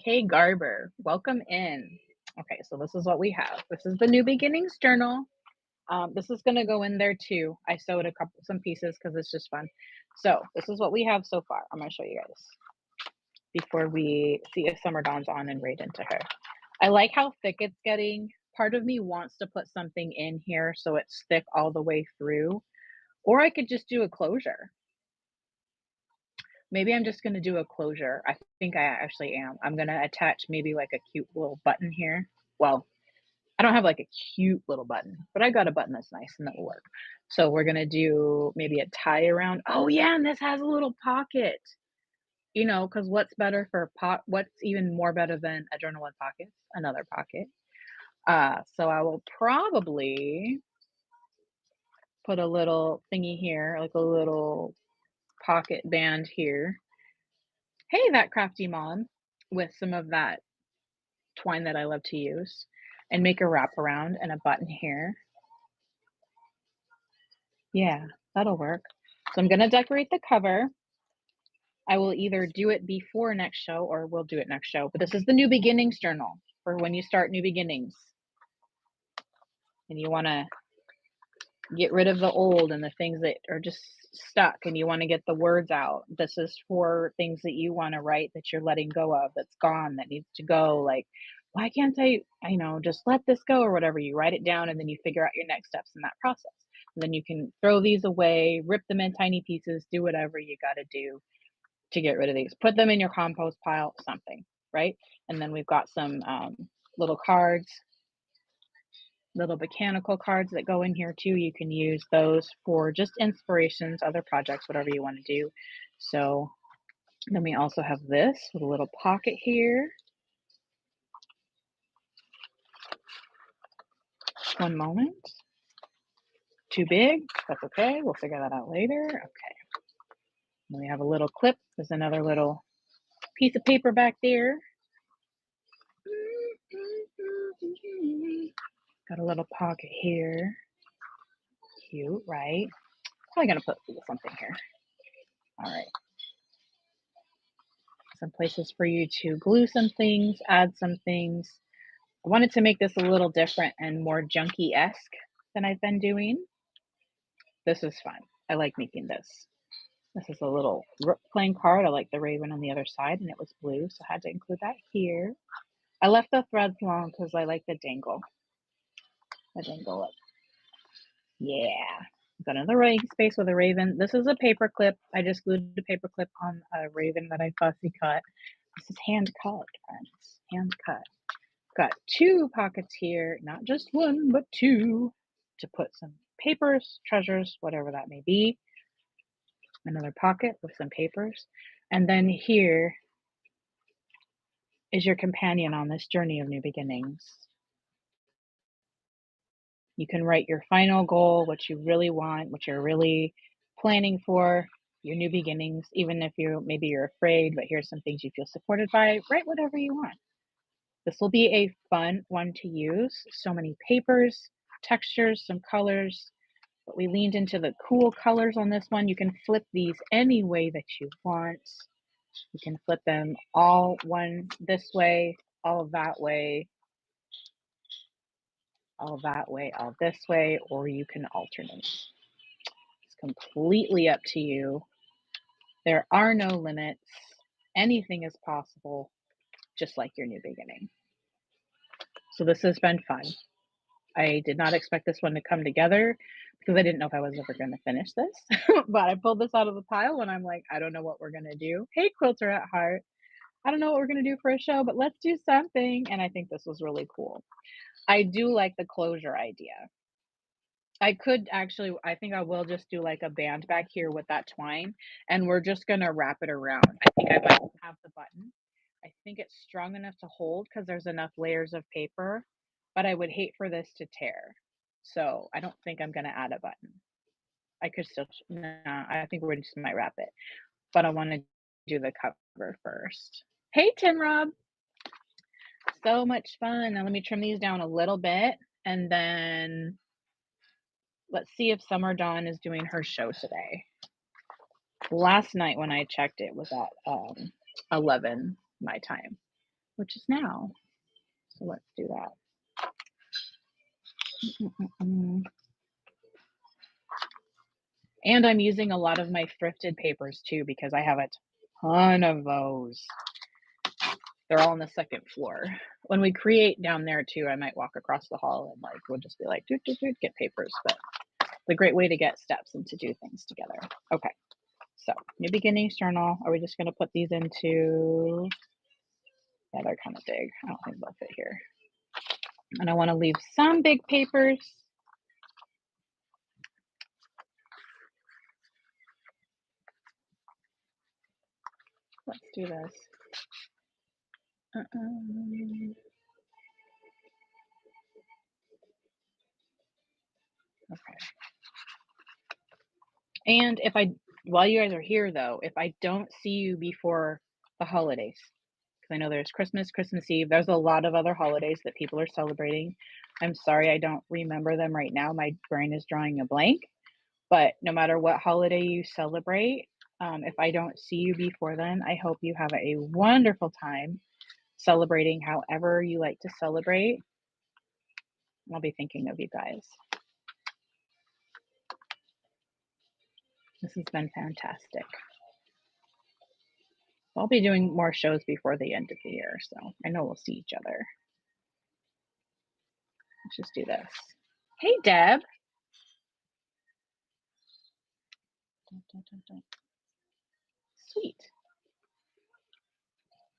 Kay Garber, welcome in. Okay, so this is what we have. This is the New Beginnings Journal. This is going to go in there too. I sewed some pieces because it's just fun. So this is what we have so far. I'm going to show you guys before we see if Summer Dawn's on and raid into her. I like how thick it's getting. Part of me wants to put something in here so it's thick all the way through, or I could just do a closure. Maybe I'm just going to do a closure. I think I actually am. I'm going to attach maybe like a cute little button here. Well, I don't have like a cute little button, but I got a button that's nice and that'll work. So we're gonna do maybe a tie around. Oh yeah, and this has a little pocket. You know, because what's better for what's even more better than a journal with pockets? Another pocket. So I will probably put a little thingy here, like a little pocket band here. Hey, that crafty mom, with some of that twine that I love to use, and make a wraparound and a button here. Yeah, that'll work. So I'm gonna decorate the cover. I will either do it before next show or we'll do it next show. But this is the New Beginnings journal for when you start new beginnings and you want to get rid of the old and the things that are just stuck and you want to get the words out. This is for things that you want to write that you're letting go of, that's gone, that needs to go. Like, why can't just let this go or whatever? You write it down and then you figure out your next steps in that process. And then you can throw these away, rip them in tiny pieces, do whatever you got to do to get rid of these. Put them in your compost pile, something, right? And then we've got some little cards, little botanical cards that go in here too. You can use those for just inspirations, other projects, whatever you want to do. So then we also have this with a little pocket here. One moment. Too big? That's okay. We'll figure that out later. Okay. Then we have a little clip. There's another little piece of paper back there. Got a little pocket here. Cute, right? Probably gonna put something here. All right. Some places for you to glue some things, add some things. I wanted to make this a little different and more junky-esque than I've been doing. This is fun. I like making this. This is a little rook playing card. I like the raven on the other side, and it was blue, so I had to include that here. I left the threads long because I like the dangle. The dangle up. Yeah. Got another writing space with a raven. This is a paper clip. I just glued a paper clip on a raven that I fussy cut. This is hand cut, friends. Hand cut. Got two pockets here, not just one, but two, to put some papers, treasures, whatever that may be. Another pocket with some papers. And then here is your companion on this journey of new beginnings. You can write your final goal, what you really want, what you're really planning for, your new beginnings, even if you're afraid, but here's some things you feel supported by. Write whatever you want. This will be a fun one to use. So many papers, textures, some colors, but we leaned into the cool colors on this one. You can flip these any way that you want. You can flip them all one this way, all that way, all that way, all this way, or you can alternate. It's completely up to you. There are no limits. Anything is possible, just like your new beginning. So this has been fun. I did not expect this one to come together because I didn't know if I was ever going to finish this. But I pulled this out of the pile and I'm like, I don't know what we're going to do. Hey, Quilter at Heart. I don't know what we're going to do for a show, but let's do something. And I think this was really cool. I do like the closure idea. I could actually, I think I will just do like a band back here with that twine and we're just going to wrap it around. I think I might have the button. I think it's strong enough to hold because there's enough layers of paper, but I would hate for this to tear. So I don't think I'm going to add a button. I could still, no, I think we just might wrap it, but I want to do the cover first. Hey, Tim Rob. So much fun. Now let me trim these down a little bit and then let's see if Summer Dawn is doing her show today. Last night when I checked, it was at 11 my time, which is now. So let's do that. And I'm using a lot of my thrifted papers too because I have a ton of those. They're all on the second floor. When we create down there too, I might walk across the hall and like we'll just be like, get papers. But it's a great way to get steps and to do things together. Okay, so new beginnings journal. Are we just going to put these into? Yeah, they're kind of big. I don't think they'll fit here. And I want to leave some big papers. Let's do this. Okay. And while you guys are here though, if I don't see you before the holidays, because I know there's Christmas, Christmas Eve, there's a lot of other holidays that people are celebrating. I'm sorry I don't remember them right now. My brain is drawing a blank. But no matter what holiday you celebrate, if I don't see you before then, I hope you have a wonderful time celebrating however you like to celebrate. I'll be thinking of you guys. This has been fantastic. I'll be doing more shows before the end of the year, so I know we'll see each other. Let's just do this. Hey, Deb. Sweet.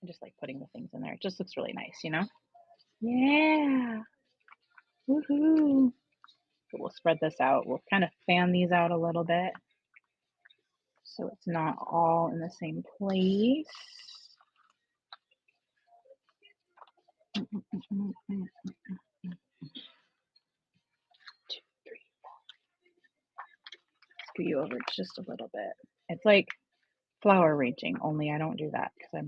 I just like putting the things in there. It just looks really nice, you know? Yeah. Woohoo. So we'll spread this out. We'll kind of fan these out a little bit so it's not all in the same place. 2, 3, 4. Scoot you over just a little bit. It's like flower arranging, only I don't do that because I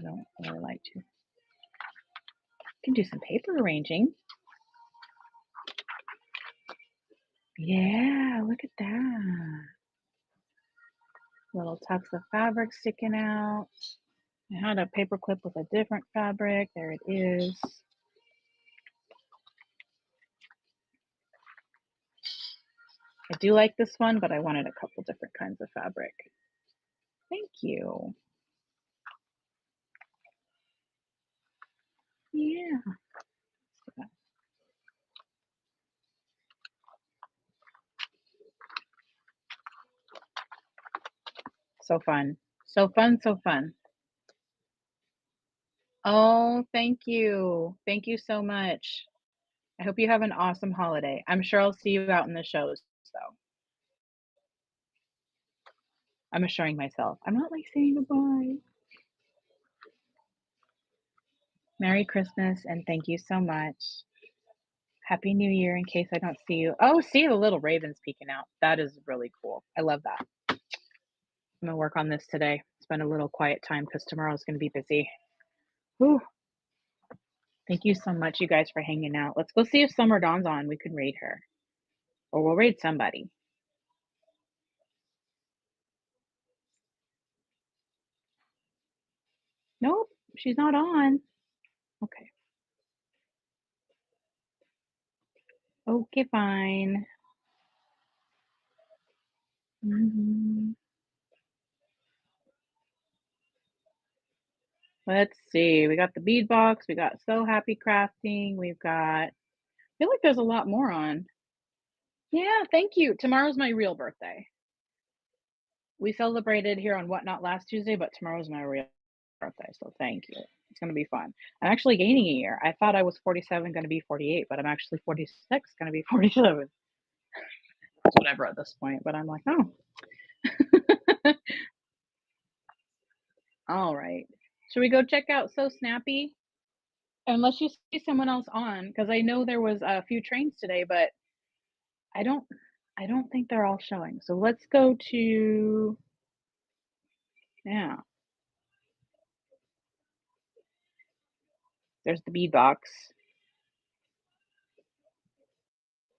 don't really like to. I can do some paper arranging. Yeah, look at that. Little tucks of fabric sticking out. I had a paper clip with a different fabric. There it is. I do like this one, but I wanted a couple different kinds of fabric. Thank you. Yeah. So fun. So fun, so fun. Oh, thank you. Thank you so much. I hope you have an awesome holiday. I'm sure I'll see you out in the shows, so I'm assuring myself. I'm not like saying goodbye. Merry Christmas and thank you so much. Happy New Year in case I don't see you. Oh, see the little ravens peeking out. That is really cool. I love that. I'm gonna work on this today. Spend a little quiet time because tomorrow's gonna be busy. Whew. Thank you so much, you guys, for hanging out. Let's go see if Summer Dawn's on. We can raid her. Or we'll raid somebody. Nope, she's not on. Okay. Okay, fine. Let's see. We got the bead box. We got So Happy Crafting. We've got, I feel like there's a lot more on. Yeah, thank you. Tomorrow's my real birthday. We celebrated here on Whatnot last Tuesday, but tomorrow's my real birthday. So thank you. It's going to be fun. I'm actually gaining a year. I thought I was 47, going to be 48, but I'm actually 46, going to be 47. That's whatever at this point. But I'm like, oh. All right. Should we go check out So Snappy? Unless you see someone else on, because I know there was a few trains today, but I don't think they're all showing. So let's go to, yeah. There's the bead box.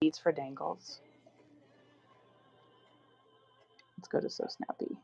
Beads for dangles. Let's go to So Snappy.